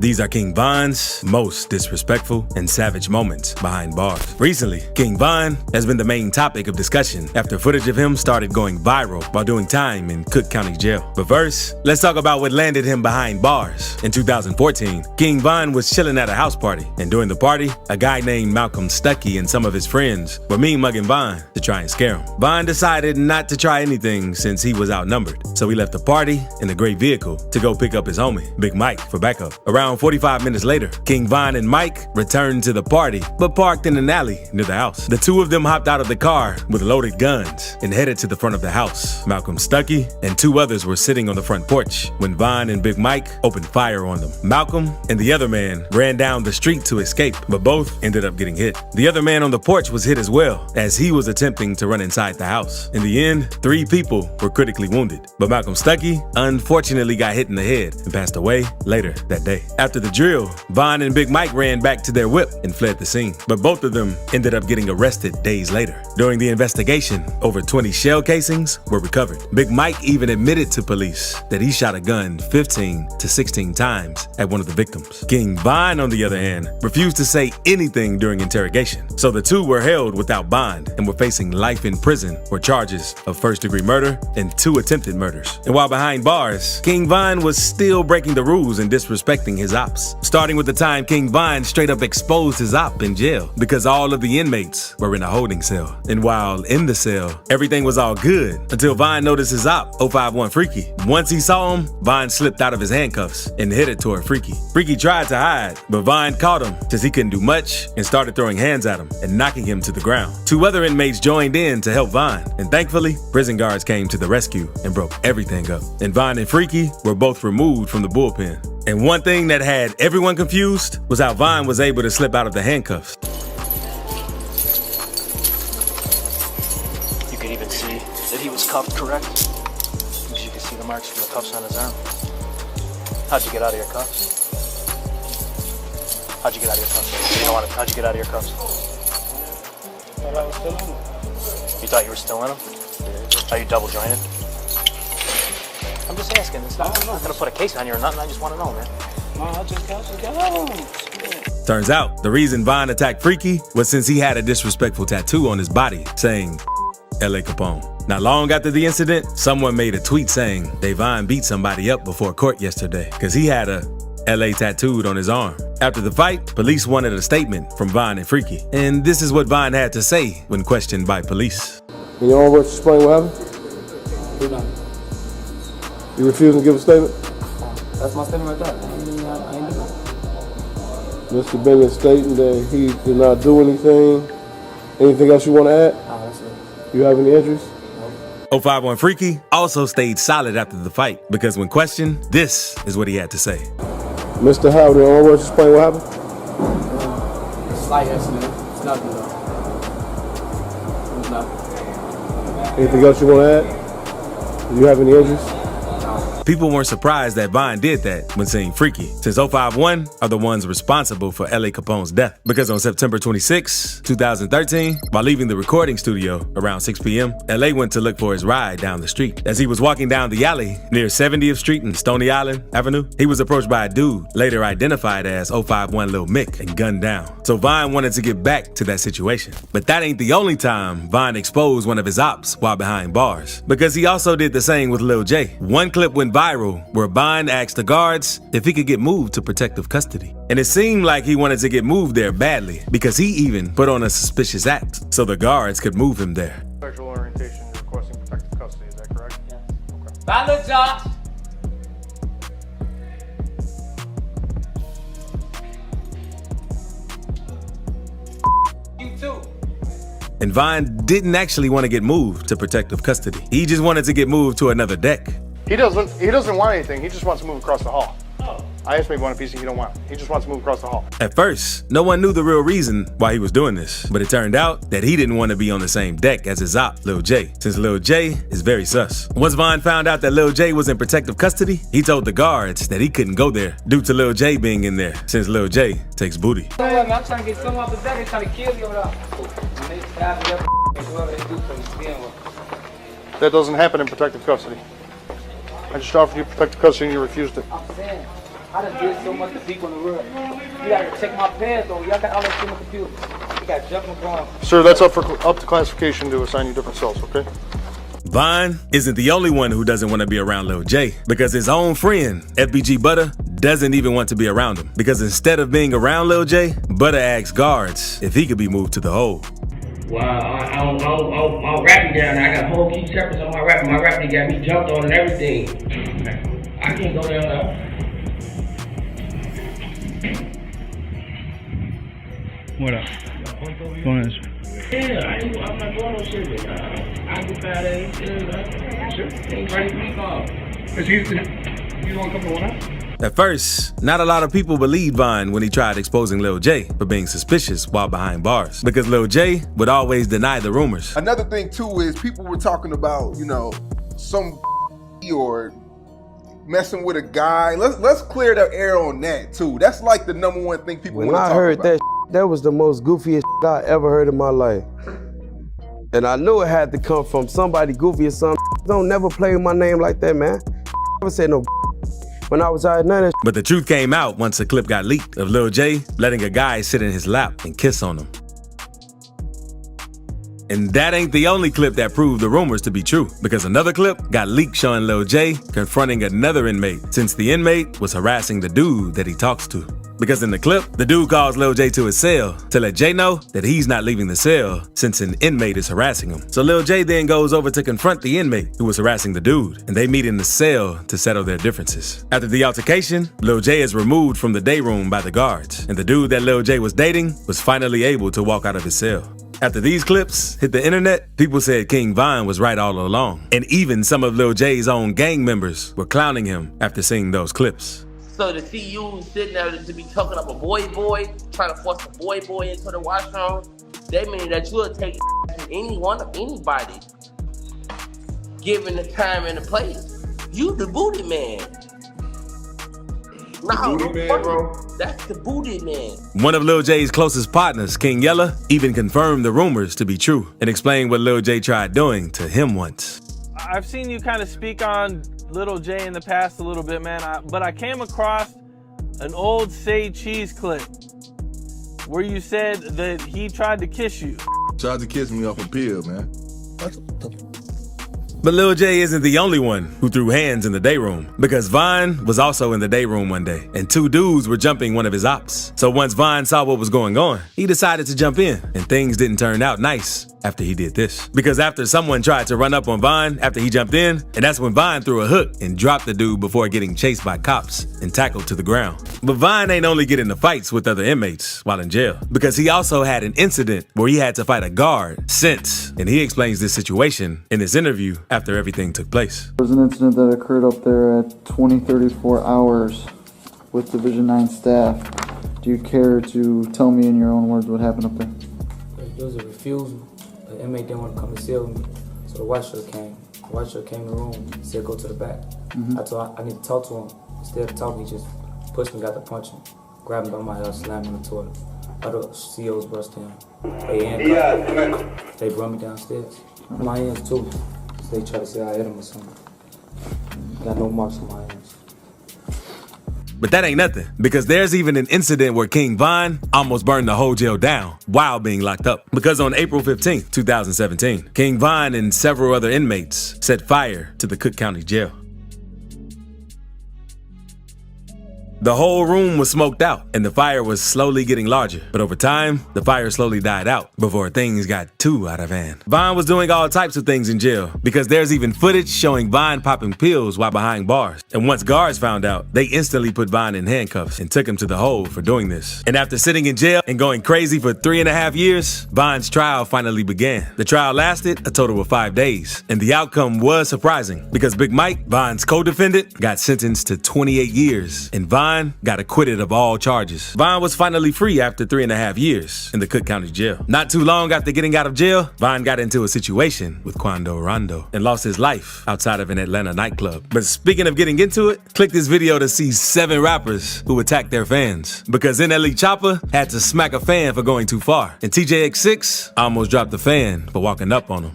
These are kingVon's most disrespectful and savage moments behind bars. Recently, kingVon has been the main topic of discussion after footage of him started going viral while doing time in Cook County Jail. But first, let's talk about what landed him behind bars. In 2014, kingVon was chilling at a house party, and during the party, a guy named Malcolm Stuckey and some of his friends were mean-mugging Von to try and scare him. Von decided not to try anything since he was outnumbered, so he left the party in a gray vehicle to go pick up his homie, Big Mike, for backup. Around 45 minutes later, kingVon and Mike returned to the party, but parked in an alley near the house. The two of them hopped out of the car with loaded guns and headed to the front of the house. Malcolm Stuckey and two others were sitting on the front porch when Von and Big Mike opened fire on them. Malcolm and the other man ran down the street to escape, but both ended up getting hit. The other man on the porch was hit as well, as he was attempting to run inside the house. In the end, 3 people were critically wounded, but Malcolm Stuckey unfortunately got hit in the head and passed away later that day. After the drill, Von and Big Mike ran back to their whip and fled the scene, but both of them ended up getting arrested days later. During the investigation, over 20 shell casings were recovered. Big Mike even admitted to police that he shot a gun 15 to 16 times at one of the victims. kingVon, on the other hand, refused to say anything during interrogation, so the two were held without bond and were facing life in prison for charges of first-degree murder and 2 attempted murders. And while behind bars, kingVon was still breaking the rules and disrespecting his ops. Starting with the time kingVon straight up exposed his op in jail because all of the inmates were in a holding cell. And while in the cell, everything was all good until Von noticed his op, 051 Freaky. Once he saw him, Von slipped out of his handcuffs and headed toward Freaky. Freaky tried to hide, but Von caught him since he couldn't do much and started throwing hands at him and knocking him to the ground. 2 other inmates joined in to help Von, and thankfully, prison guards came to the rescue and broke everything up. And Von and Freaky were both removed from the bullpen. And one thing that had everyone confused was how Von was able to slip out of the handcuffs. You could even see that he was cuffed correct, because you could see the marks from the cuffs on his arm. How'd you get out of your cuffs? How'd you get out of your cuffs? You know what? How'd you get out of your cuffs? Thought I was still in them. You thought you were still in them? Are you double jointed? I'm just asking. I'm not gonna put a case on you or nothing. I just want to know, man. No, I just got home. Turns out, the reason Von attacked Freaky was since he had a disrespectful tattoo on his body saying, L.A. Capone. Not long after the incident, someone made a tweet saying Von beat somebody up before court yesterday because he had a L.A. tattooed on his arm. After the fight, police wanted a statement from Von and Freaky. And this is what Von had to say when questioned by police. You know what to explain what happened? Who done? You refuse to give a statement? That's my statement right there. I ain't doing it. Mr. Bennett stating that he did not do anything. Anything else you want to add? Oh, that's it. You have any injuries? 051 Freaky also stayed solid after the fight because when questioned, this is what he had to say. Mr. Howard, in all words, explain what happened? Slight accident. It's nothing though. It's nothing. Anything else you want to add? Do you have any injuries? People weren't surprised that Von did that when seeing Freaky, since 051 are the ones responsible for L.A. Capone's death. Because on September 26, 2013, while leaving the recording studio around 6 p.m., L.A. went to look for his ride down the street. As he was walking down the alley near 70th Street and Stony Island Avenue, he was approached by a dude later identified as 051 Lil Mick and gunned down. So Von wanted to get back to that situation. But that ain't the only time Von exposed one of his ops while behind bars, because he also did the same with Lil J. One clip went viral where Von asked the guards if he could get moved to protective custody. And it seemed like he wanted to get moved there badly because he even put on a suspicious act so the guards could move him there. Sexual orientation, you're requesting protective custody, is that correct? Yes. Okay. Bye, Josh. You too. And Von didn't actually want to get moved to protective custody. He just wanted to get moved to another deck. He doesn't want anything. He just wants to move across the hall. I asked him if he wanted a piece, and he don't want it. He just wants to move across the hall. At first, no one knew the real reason why he was doing this, but it turned out that he didn't want to be on the same deck as his op, Lil J, since Lil J is very sus. Once Von found out that Lil J was in protective custody, he told the guards that he couldn't go there due to Lil J being in there, since Lil J takes booty. I'm trying to get some off the deck. They're trying to kill you. They stab me up. Whoever they do for me, stealing with. That doesn't happen in protective custody. I just offered you protective custody and you refused it. I'm saying, I done did so much to people in the world. You gotta check my pants though. Y'all got all that shit on the computer. You got jumping going. Sir, that's up to classification to assign you different cells, okay? Von isn't the only one who doesn't want to be around Lil J, because his own friend, FBG Butter, doesn't even want to be around him. Because instead of being around Lil J, Butter asks guards if he could be moved to the hole. Well, I'll rap you down. I got whole key separate on my rap. My rap, they got me jumped on and everything. I can't go down now. What up? Go ahead. Yeah, I'm not going no shit with I do bad ass shit. Ain't ready to leave off. You want to come to one up? At first, not a lot of people believed Von when he tried exposing Lil J for being suspicious while behind bars, because Lil J would always deny the rumors. Another thing too is people were talking about, you know, some or messing with a guy. Let's clear the air on that too. That's like the number one thing people want to talk about. When I heard that was the most goofiest I ever heard in my life. And I knew it had to come from somebody goofy or something. Don't never play with my name like that, man. Never said no when I was out, none of that. But the truth came out once a clip got leaked of Lil J letting a guy sit in his lap and kiss on him. And that ain't the only clip that proved the rumors to be true, because another clip got leaked showing Lil J confronting another inmate, since the inmate was harassing the dude that he talks to. Because in the clip, the dude calls Lil J to his cell to let J know that he's not leaving the cell since an inmate is harassing him. So Lil J then goes over to confront the inmate who was harassing the dude, and they meet in the cell to settle their differences. After the altercation, Lil J is removed from the day room by the guards, and the dude that Lil J was dating was finally able to walk out of his cell. After these clips hit the internet, people said kingVon was right all along, and even some of Lil J's own gang members were clowning him after seeing those clips. So to see you sitting there to be talking up a boy, trying to force a boy into the washroom, that means that you'll take anybody, given the time and the place. You the booty man. No, booty man, bro. That's the booty man. One of Lil J's closest partners, King Yella, even confirmed the rumors to be true and explained what Lil J tried doing to him once. I've seen you kind of speak on Lil J in the past a little bit, man, but I came across an old Say Cheese clip where you said that he tried to kiss you. Tried to kiss me off a pill, man. But Lil J isn't the only one who threw hands in the day room, because Von was also in the day room one day, and two dudes were jumping one of his ops. So once Von saw what was going on, he decided to jump in, and things didn't turn out nice after he did this. Because after someone tried to run up on Von after he jumped in, and that's when Von threw a hook and dropped the dude before getting chased by cops and tackled to the ground. But Von ain't only getting into fights with other inmates while in jail, because he also had an incident where he had to fight a guard since, and he explains this situation in this interview after everything took place. There was an incident that occurred up there at 2034 hours with Division 9 staff. Do you care to tell me in your own words what happened up there? There was a refusal. The inmate didn't want to come and see me, so the white shirt came. The white shirt came in the room and said, go to the back. I told him I need to talk to him. Instead of talking, he just pushed me, got to punch him, grabbed me by my hair, slammed me in the toilet. Other COs rushed him. They handcuffed. They brought me downstairs. My hands too. So they tried to say I hit him or something. Got no marks on my hands. But that ain't nothing, because there's even an incident where kingVon almost burned the whole jail down while being locked up. Because on April 15th, 2017, kingVon and several other inmates set fire to the Cook County Jail. The whole room was smoked out, and the fire was slowly getting larger. But over time, the fire slowly died out before things got too out of hand. Von was doing all types of things in jail, because there's even footage showing Von popping pills while behind bars. And once guards found out, they instantly put Von in handcuffs and took him to the hole for doing this. And after sitting in jail and going crazy for 3.5 years, Von's trial finally began. The trial lasted a total of 5 days, and the outcome was surprising, because Big Mike, Von's co-defendant, got sentenced to 28 years, and Von got acquitted of all charges. Von was finally free after 3.5 years in the Cook County Jail. Not too long after getting out of jail, Von got into a situation with Quando Rondo and lost his life outside of an Atlanta nightclub. But speaking of getting into it, click this video to see 7 rappers who attacked their fans. Because NLE Chopper had to smack a fan for going too far, and TJX6 almost dropped the fan for walking up on him.